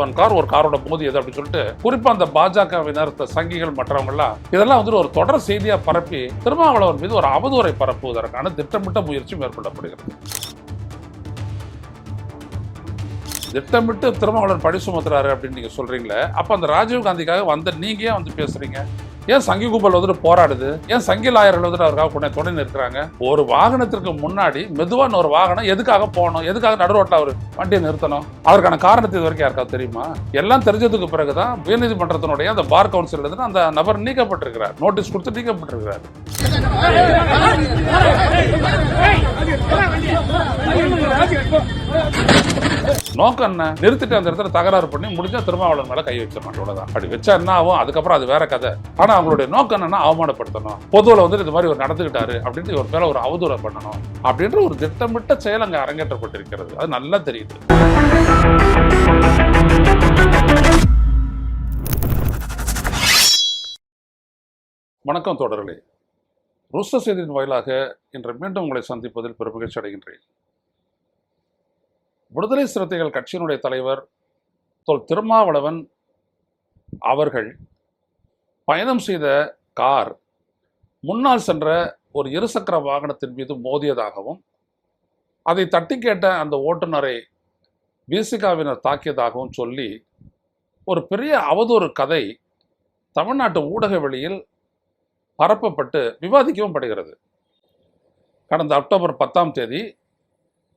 Thirumavalavan car ஒரு காரோட மோதியது அப்படின்னு சொல்லிட்டு குறிப்பா அந்த பாஜகவினர் சங்கிகள் மற்றவங்க எல்லாம் இதெல்லாம் வந்து ஒரு தொடர் செய்தியா பரப்பி திருமாவளவன் மீது ஒரு அவதூறை பரப்புவதற்கான திட்டமிட்ட முயற்சி மேற்கொள்ளப்படுகிறது. திட்டமிட்டு திருமாவளவன் பழி சுமத்துறாரு அப்படின்னு நீங்க சொல்றீங்களே, அப்ப அந்த ராஜீவ் காந்திக்காக வந்த நீங்க ஏன் வந்து பேசுறீங்க? ஏன் சங்கி கும்பல் வந்துட்டு போராடுது? ஏன் சங்கி லாயர்கள் வந்துட்டு அவருக்காக துணை நிற்கிறாங்க? ஒரு வாகனத்திற்கு முன்னாடி மெதுவான ஒரு வாகனம் எதுக்காக போகணும்? எதுக்காக நடுரோட்டில் அவர் வண்டியை நிறுத்தணும்? அதற்கான காரணத்தை இது வரைக்கும் யாருக்காவது தெரியுமா? எல்லாம் தெரிஞ்சதுக்கு பிறகுதான் உயர்நீதிமன்றத்தினுடைய அந்த பார் கவுன்சில் இருந்து அந்த நபர் நீக்கப்பட்டிருக்கிறார், நோட்டீஸ் கொடுத்து நீக்கப்பட்டிருக்கிறார். நோக்கம் என்ன? நிறுத்திட்டு அந்த இடத்துல தகராறு பண்ணி முடிஞ்சா திருமாவளவன் மேல கை வச்சிட மாட்டோம். அப்படி வச்சா என்ன ஆகும்? அதுக்கப்புறம் அது வேற கதை. ஆனா அவங்களுடைய நோக்கம் என்னன்னா அவமானப்படுத்தணும், பொதுவில் வந்து இது மாதிரி ஒரு நடந்துகிட்டாரு அப்படின்ட்டு ஒரு மேல ஒரு அவதூறை பண்ணணும் அப்படின்ற ஒரு திட்டமிட்ட செயல் அங்க அரங்கேற்றப்பட்டிருக்கிறது. அது நல்லா தெரியுது. வணக்கம் தோழர்களே, ருஷ்ட செய்தியின் வாயிலாக இன்று மீண்டும் உங்களை சந்திப்பதில் பெருமகிழ்ச்சி அடைகின்றேன். விடுதலை சிறுத்தைகள் கட்சியினுடைய தலைவர் திருமாவளவன் அவர்கள் பயணம் செய்த கார் முன்னால் சென்ற ஒரு இருசக்கர வாகனத்தின் மீது மோதியதாகவும் அதை தட்டி கேட்ட அந்த ஓட்டுநரை விசிகாவினர் தாக்கியதாகவும் சொல்லி ஒரு பெரிய அவதூறு கதை தமிழ்நாட்டு ஊடக வெளியில் பரப்பப்பட்டு விவாதிக்கவும் படுகிறது. கடந்த அக்டோபர் 10ஆம் தேதி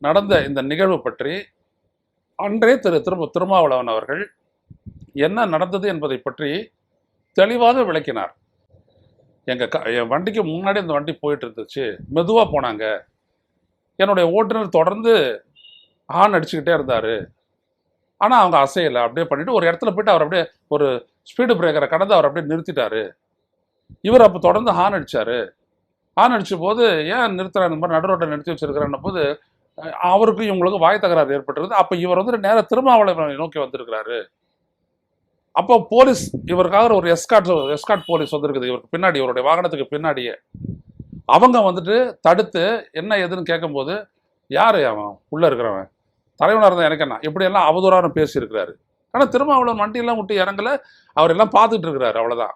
நடந்த இந்த நிகழ்வு பற்றி அன்றே திருமாவளவன் அவர்கள் என்ன நடந்தது என்பதை பற்றி தெளிவாக விளக்கினார். என் வண்டிக்கு முன்னாடி இந்த வண்டி போயிட்டு இருந்துச்சு, மெதுவாக போனாங்க, என்னுடைய ஓட்டுநர் தொடர்ந்து ஹார்ன் அடிச்சுக்கிட்டே இருந்தார், ஆனால் அவங்க அசையலை, அப்படியே பண்ணிட்டு ஒரு இடத்துல போயிட்டு அவர் அப்படியே ஒரு ஸ்பீடு பிரேக்கரை கடந்து அவர் அப்படியே நிறுத்திட்டாரு. இவர் அப்போ தொடர்ந்து ஹார்ன் அடித்தார். ஹார்ன் அடித்த போது ஏன் நிறுத்துறாரு, இந்த மாதிரி நடுரோட்டை நிறுத்தி வச்சிருக்கிறாருன்ன போது அவருக்கு இவங்களுக்கு வாய் தகராறு ஏற்பட்டிருக்குது. அப்போ இவர் வந்து நேராக திருமாவளவனை நோக்கி வந்திருக்கிறாரு. அப்போ போலீஸ் இவருக்காக ஒரு எஸ்கார்ட் போலீஸ் வந்திருக்குது இவருக்கு பின்னாடி, இவருடைய வாகனத்துக்கு பின்னாடியே. அவங்க வந்துட்டு தடுத்து என்ன எதுன்னு கேட்கும்போது, யார் அவன் உள்ளே இருக்கிறவன், தலைவனாக இருந்தால் எனக்கு என்ன, இப்படியெல்லாம் அவதூறான பேசியிருக்கிறாரு. ஆனால் திருமாவளவன் வண்டியெல்லாம் விட்டு இறங்கலை, அவர் எல்லாம் பார்த்துட்டு இருக்கிறாரு, அவ்வளோதான்.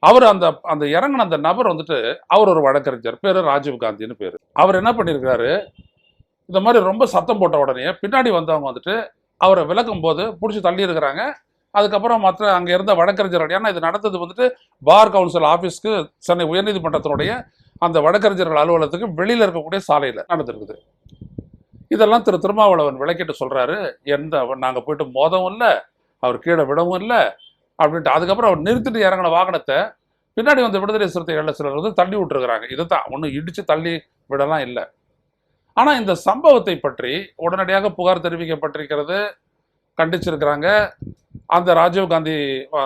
அவர் அந்த இறங்கின அந்த நபர் வந்துட்டு அவர் ஒரு வழக்கறிஞர், பேர் ராஜீவ் காந்தின்னு பேர். அவர் என்ன பண்ணியிருக்கிறாரு, இந்த மாதிரி ரொம்ப சத்தம் போட்ட உடனே பின்னாடி வந்தவங்க வந்துட்டு அவரை விளக்கும் போது பிடிச்சி தள்ளி இருக்கிறாங்க. அதுக்கப்புறம் மற்ற அங்கே இருந்த வழக்கறிஞர்கள், ஏன்னா இது நடந்தது வந்துட்டு பார் கவுன்சில் ஆஃபீஸ்க்கு சென்னை உயர்நீதிமன்றத்தினுடைய அந்த வழக்கறிஞர்கள் அலுவலகத்துக்கு வெளியில் இருக்கக்கூடிய சாலையில் நடந்திருக்குது. இதெல்லாம் திருமாவளவன் விளக்கிட்டு சொல்கிறாரு, நாங்கள் போயிட்டு மோதவும் இல்லை, அவர் கீழே விடவும் இல்லை அப்படின்ட்டு. அதுக்கப்புறம் அவர் நிறுத்திட்டு இறங்கின வாகனத்தை பின்னாடி வந்து விடுதலை சிறுத்தைகள் சிலர் வந்து தள்ளி விட்டுருக்குறாங்க. இதுதான், ஒன்றும் இடித்து தள்ளி விடலாம் இல்லை. ஆனால் இந்த சம்பவத்தை பற்றி உடனடியாக புகார் தெரிவிக்கப்பட்டிருக்கிறது, கண்டிச்சிருக்கிறாங்க. அந்த ராஜீவ் காந்தி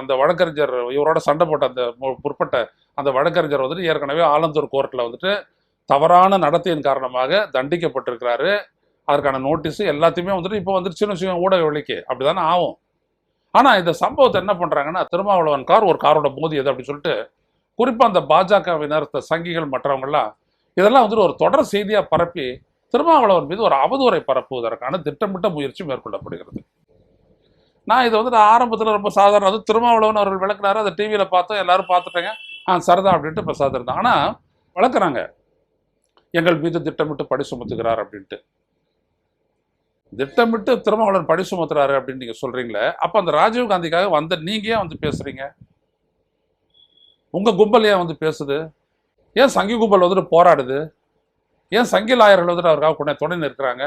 அந்த வழக்கறிஞர், இவரோட சண்டை போட்ட அந்த முற்பட்ட அந்த வழக்கறிஞர் வந்துட்டு ஏற்கனவே ஆலந்தூர் கோர்ட்டில் வந்துட்டு தவறான நடத்தையின் காரணமாக தண்டிக்கப்பட்டிருக்கிறாரு. அதற்கான நோட்டீஸு எல்லாத்தையுமே வந்துட்டு இப்போ வந்துட்டு சின்ன சின்ன ஊடக வெளிக்கு அப்படி தானே ஆகும். ஆனால் இந்த சம்பவத்தை என்ன பண்ணுறாங்கன்னா, திருமாவளவன் கார் ஒரு காரோட மோதியது அப்படின்னு சொல்லிட்டு குறிப்பாக அந்த பாஜகவினர் சங்கிகள் மற்றவங்கெல்லாம் இதெல்லாம் வந்துட்டு ஒரு தொடர் செய்தியாக பரப்பி திருமாவளவன் மீது ஒரு அவதூறை பரப்புவதற்கான திட்டமிட்ட முயற்சி மேற்கொள்ளப்படுகிறது. நான் இதை வந்துட்டு ஆரம்பத்தில் ரொம்ப சாதாரண, அது திருமாவளவன் அவர்கள் விளக்குனாரு, அதை டிவியில் பார்த்தோம், எல்லாரும் பார்த்துட்டாங்க, சரிதான் அப்படின்ட்டு இப்போ சாதாரணம். ஆனால் விளக்குறாங்க, எங்கள் மீது திட்டமிட்டு பழி சுமத்துகிறார் அப்படின்ட்டு. திட்டமிட்டு திருமாவளவன் பழி சுமத்துறாரு அப்படின்னு நீங்கள் சொல்கிறீங்களே, அப்போ அந்த ராஜீவ் காந்திக்காக வந்த நீங்க ஏன் வந்து பேசுகிறீங்க? உங்கள் கும்பல் ஏன் வந்து பேசுது? ஏன் சங்கி கும்பல் வந்துட்டு போராடுது? ஏன் சங்கி லாயர்கள் வந்துட்டு அவருக்காக துணை நிற்கிறாங்க?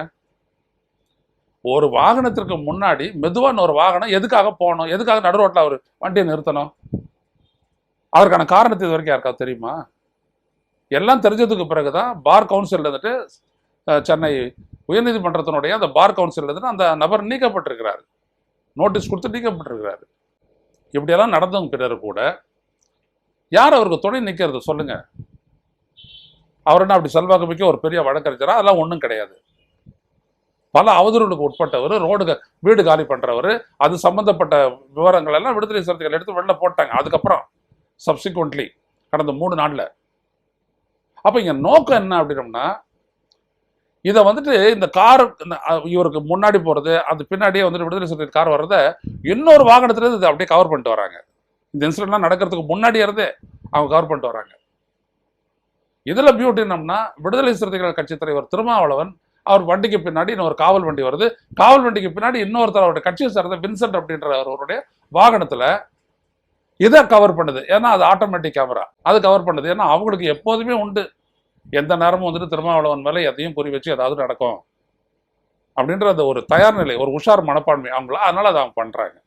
ஒரு வாகனத்திற்கு முன்னாடி மெதுவான ஒரு வாகனம் எதுக்காக போகணும்? எதுக்காக நடுரோட்டில் அவர் வண்டியை நிறுத்தணும்? அதற்கான காரணத்தை இது வரைக்கும் யாருக்காவது தெரியுமா? எல்லாம் தெரிஞ்சதுக்கு பிறகுதான் பார் கவுன்சில் வந்துட்டு சென்னை உயர்நீதிமன்றத்தினுடைய அந்த பார் கவுன்சில் வந்துட்டு அந்த நபர் நீக்கப்பட்டிருக்கிறார், நோட்டீஸ் கொடுத்து நீக்கப்பட்டிருக்கிறாரு. இப்படியெல்லாம் நடந்தவங்க பிறகு கூட யார் அவருக்கு துணை நிற்கிறது சொல்லுங்க? அவர் என்ன அப்படி செல்வாக்கு மிக்க ஒரு பெரிய வழக்கறிஞரா? அதெல்லாம் ஒன்றும் கிடையாது. பல அவதூறுகளுக்கு உட்பட்டவர், வீடு காலி பண்றவர், அது சம்பந்தப்பட்ட விவரங்கள் எல்லாம் விடுதலை சிறுத்தைகள் எடுத்து வெளில போட்டாங்க. அதுக்கப்புறம் இதை வந்துட்டு இந்த கார் இவருக்கு முன்னாடி போறது, அது பின்னாடியே வந்துட்டு விடுதலை சிறுத்தைகள் கார் வர்றத இன்னொரு வாகனத்துல இதை அப்படியே கவர் பண்ணிட்டு வராங்க. இந்த இன்சிடென்ட்லாம் நடக்கிறதுக்கு முன்னாடியே இருந்தே அவங்க கவர் பண்ணிட்டு வராங்க. இதுல பியூட்டி என்னம்னா, விடுதலை சிறுத்தைகள் கட்சி தலைவர் திருமாவளவன் அவர் வண்டிக்கு பின்னாடி இன்னொரு காவல் வண்டி வருது, காவல் வண்டிக்கு பின்னாடி இன்னொருத்தர் அவருடைய கட்சியை சார்ந்த வின்சென்ட் அப்படின்ற அவருடைய வாகனத்துல இதை கவர் பண்ணுது. ஏன்னா அது ஆட்டோமேட்டிக் கேமரா, அது கவர் பண்ணுது. ஏன்னா அவங்களுக்கு எப்போதுமே உண்டு, எந்த நேரமும் வந்துட்டு திருமாவளவன் மேலே எதையும் குறி வச்சு ஏதாவது நடக்கும் அப்படின்ற அந்த ஒரு தயார் நிலை, ஒரு உஷார் மனப்பான்மை அவங்கள, அதனால அதை அவங்க பண்றாங்க.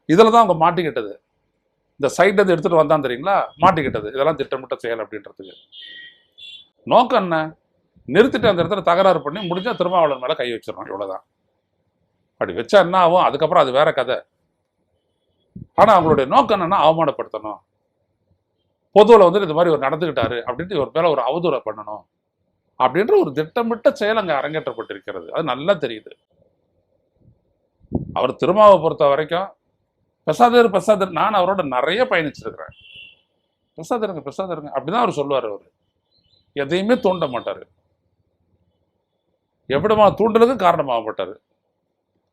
இதுல தான் அவங்க மாட்டிக்கிட்டது. இந்த சைட் வந்து எடுத்துட்டு வந்தான் தெரியுங்களா, மாட்டிக்கிட்டது. இதெல்லாம் திட்டமிட்ட செயல் அப்படின்றதுக்கு நோக்கம் என்ன, நிறுத்திட்டு அந்த இடத்துல தகராறு பண்ணி முடிஞ்சா திருமாவளவன் மேல கை வச்சிடணும், இவ்வளவுதான். அப்படி வச்சா என்ன ஆகும், அதுக்கப்புறம் அது வேற கதை. ஆனா அவங்களுடைய நோக்கம் என்னன்னா, அவமானப்படுத்தணும், பொதுவில் வந்து இந்த மாதிரி ஒரு நடந்துகிட்டாரு அப்படின்ட்டு ஒரு மேல ஒரு அவதூறை பண்ணணும் அப்படின்ற ஒரு திட்டமிட்ட செயல் அங்க அரங்கேற்றப்பட்டிருக்கிறது. அது நல்லா தெரியுது. அவர் திருமாவை பொறுத்த வரைக்கும் பெசாதர், நான் அவரோட நிறைய பயணிச்சிருக்கிறேன். பெசாதருங்க அப்படிதான் அவர் சொல்லுவார். அவர் எதையுமே தூண்ட மாட்டாரு, எவ்வளமா தூண்டுறதுக்கு காரணமாக மாட்டாரு.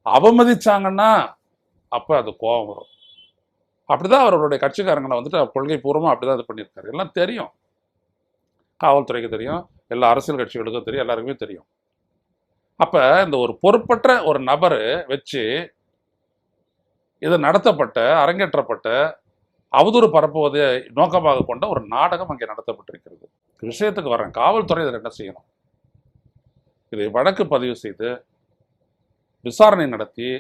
அவமதிச்சாங்கன்னா அப்ப அது கோபம் வரும். அப்படிதான் அவருடைய கட்சிக்காரங்களை வந்துட்டு கொள்கை பூர்வமாக அப்படிதான் இது பண்ணியிருக்காரு. எல்லாம் தெரியும், காவல்துறைக்கு தெரியும், எல்லா அரசியல் கட்சிகளுக்கும் தெரியும், எல்லாருக்குமே தெரியும். அப்ப இந்த ஒரு பொறுப்பற்ற ஒரு நபரை வச்சு இது நடத்தப்பட்ட, அரங்கேற்றப்பட்ட, அவதூறு பரப்புவதை நோக்கமாக கொண்ட ஒரு நாடகம் அங்கே நடத்தப்பட்டிருக்கிறது. விஷயத்துக்கு வரேன். காவல்துறை இதில் என்ன செய்யணும், இதை வழக்கு பதிவு செய்து விசாரணை நடத்தி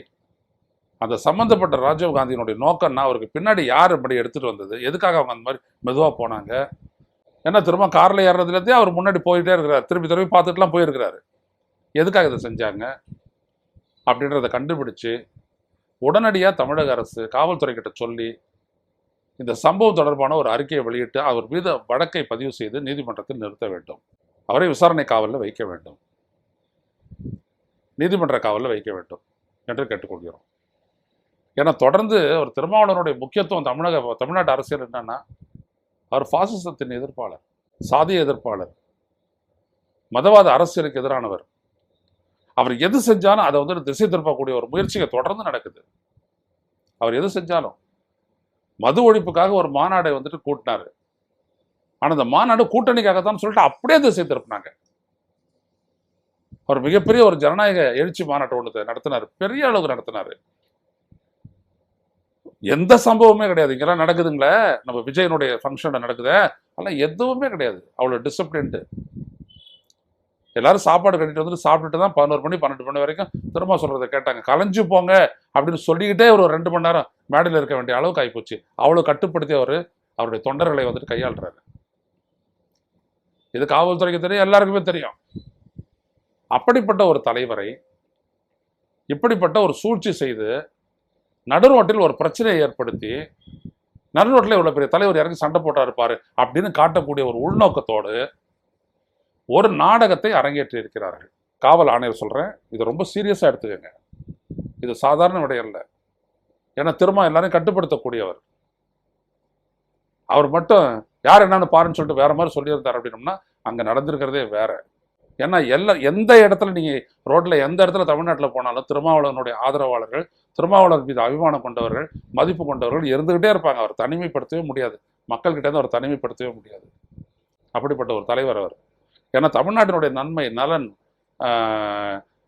அந்த சம்பந்தப்பட்ட ராஜீவ் காந்தியினுடைய நோக்கம்னா, அவருக்கு பின்னாடி யார் இப்படி எடுத்துட்டு வந்தது, எதுக்காக அவங்க அந்த மாதிரி மெதுவாக போனாங்க, ஏன்னா திரும்ப காரில் ஏறுறதுலேருந்தே அவர் முன்னாடி போயிட்டே இருக்கிறார், திருப்பி பார்த்துட்டுலாம் போயிருக்கிறாரு, எதுக்காக இதை செஞ்சாங்க அப்படின்றத கண்டுபிடிச்சு உடனடியாக தமிழக அரசு காவல்துறை கிட்ட சொல்லி இந்த சம்பவம் தொடர்பான ஒரு அறிக்கையை வெளியிட்டு அவர் மீது வழக்கை பதிவு செய்து நீதிமன்றத்தில் நிறுத்த வேண்டும். அவரை விசாரணை காவலில் வைக்க வேண்டும், நீதிமன்ற காவலில் வைக்க வேண்டும் என்று கேட்டுக்கொள்கிறோம். ஏன்னா தொடர்ந்து ஒரு திருமாவளவனுடைய முக்கியத்துவம் தமிழ்நாட்டு அரசியல் என்னன்னா, அவர் பாசிசத்தின் எதிர்ப்பாளர், சாதிய எதிர்ப்பாளர், மதவாத அரசியலுக்கு எதிரானவர். அவர் எது செஞ்சாலும் அதை வந்து திசை திருப்பக்கூடிய ஒரு முயற்சிகள் தொடர்ந்து நடக்குது. அவர் எது செஞ்சாலும் மது ஒழிப்புக்காக ஒரு மாநாடை வந்துட்டு கூட்டினாரு. ஆனா அந்த மாநாடு கூட்டணிக்காகத்தான் சொல்லிட்டு அப்படியே திசை திருப்பினாங்க. அவர் மிகப்பெரிய ஒரு ஜனநாயக எழுச்சி மாநாட்டை ஒன்று நடத்தினார், பெரிய அளவுக்கு நடத்தினாரு. எந்த சம்பவமே கிடையாது. இங்கெல்லாம் நடக்குதுங்களே, நம்ம விஜயனுடைய ஃபங்க்ஷன் நடக்குது, அதெல்லாம் எதுவுமே கிடையாது. அவ்வளோ டிசிப்ளின்டு. எல்லாரும் சாப்பாடு கட்டிட்டு வந்துட்டு சாப்பிட்டுட்டு தான் 11 மணி 12 மணி வரைக்கும் திரும்ப சொல்றதை கேட்டாங்க. கலைஞ்சு போங்க அப்படின்னு சொல்லிக்கிட்டே ஒரு 2 மணி நேரம் மேடையில் இருக்க வேண்டிய அளவுக்கு ஆகிப்போச்சு. அவ்வளோ கட்டுப்படுத்தி அவருடைய தொண்டர்களை வந்துட்டு கையாளுறாரு. இது காவல்துறைக்கு தெரியும், எல்லாருக்குமே தெரியும். அப்படிப்பட்ட ஒரு தலைவரை இப்படிப்பட்ட ஒரு சூழ்ச்சி செய்து நடுரோட்டில் ஒரு பிரச்சனையை ஏற்படுத்தி, நடுரோட்டில் இவ்வளவு பெரிய தலைவர் இறங்கி சண்டை போட்டா இருப்பாரு அப்படின்னு காட்டக்கூடிய ஒரு உள்நோக்கத்தோடு ஒரு நாடகத்தை அரங்கேற்றி இருக்கிறார்கள். காவல் ஆணையர் சொல்றேன், இதை ரொம்ப சீரியஸா எடுத்துக்கங்க. இது சாதாரண விடயம் இல்லை. ஏன்னா திரும்ப எல்லாரையும் கட்டுப்படுத்தக்கூடியவர். அவர் மட்டும் யார் என்னன்னு பாருன்னு சொல்லிட்டு வேற மாதிரி சொல்லியிருந்தார் அப்படின்னோம்னா அங்க நடந்திருக்கிறதே வேற. ஏன்னா எந்த இடத்துல நீங்க ரோட்ல எந்த இடத்துல தமிழ்நாட்டில் போனாலும் திருமாவளவனுடைய ஆதரவாளர்கள், திருமாவளவன் மீது அபிமானம் கொண்டவர்கள், மதிப்பு கொண்டவர்கள் இருந்துகிட்டே இருப்பாங்க. அவர் தனிமைப்படுத்தவே முடியாது, மக்கள்கிட்ட இருந்து அவர் தனிமைப்படுத்தவே முடியாது. அப்படிப்பட்ட ஒரு தலைவர் அவர். ஏன்னா தமிழ்நாட்டினுடைய நன்மை, நலன்,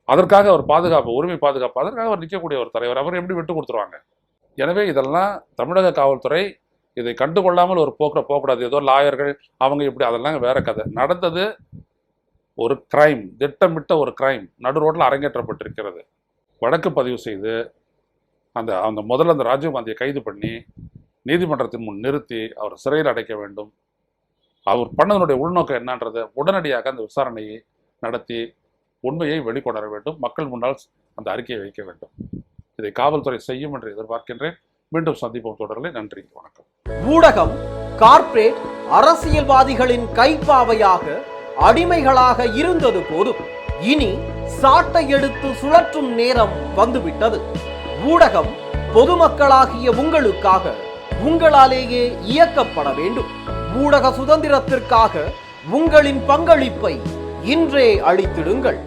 அதற்காக அவர் பாதுகாப்பு, உரிமை பாதுகாப்பு, அதற்காக அவர் நிற்கக்கூடிய ஒரு தலைவர். அவர் எப்படி விட்டு கொடுத்துருவாங்க? எனவே இதெல்லாம் தமிழக காவல்துறை இதை கண்டுகொள்ளாமல் ஒரு போக்கில் போகக்கூடாது. ஏதோ லாயர்கள் அவங்க இப்படி, அதெல்லாம் வேற கதை. நடந்தது ஒரு கிரைம், திட்டமிட்ட ஒரு கிரைம் நடு ரோட்டில் அரங்கேற்றப்பட்டிருக்கிறது. வழக்கு பதிவு செய்து அந்த முதல்ல அந்த ராஜீவ்காந்தியை கைது பண்ணி நீதிமன்றத்தின் முன் நிறுத்தி அவர் சிறையில் அடைக்க வேண்டும். அவர் பண்ணதனுடைய உள்நோக்கம் என்னன்றதை உடனடியாக அந்த விசாரணையை நடத்தி உண்மையை வெளிக்கொணர வேண்டும். மக்கள் முன்னால் அந்த அறிக்கையை வைக்க வேண்டும். இதை காவல்துறை செய்யும் என்று எதிர்பார்க்கின்றேன். மீண்டும் சந்திப்போம் தொடர்களே. நன்றி, வணக்கம். ஊடகம் கார்ப்பரேட் அரசியல்வாதிகளின் கைப்பாவையாக, அடிமைகளாக இருந்தது போதும். இனி சாட்டை எடுத்து சுழற்றும் நேரம் வந்துவிட்டது. ஊடகம் பொதுமக்களாகிய உங்களுக்காக, உங்களாலேயே இயக்கப்பட வேண்டும். ஊடக சுதந்திரத்திற்காக உங்களின் பங்களிப்பை இன்றே அளித்திடுங்கள்.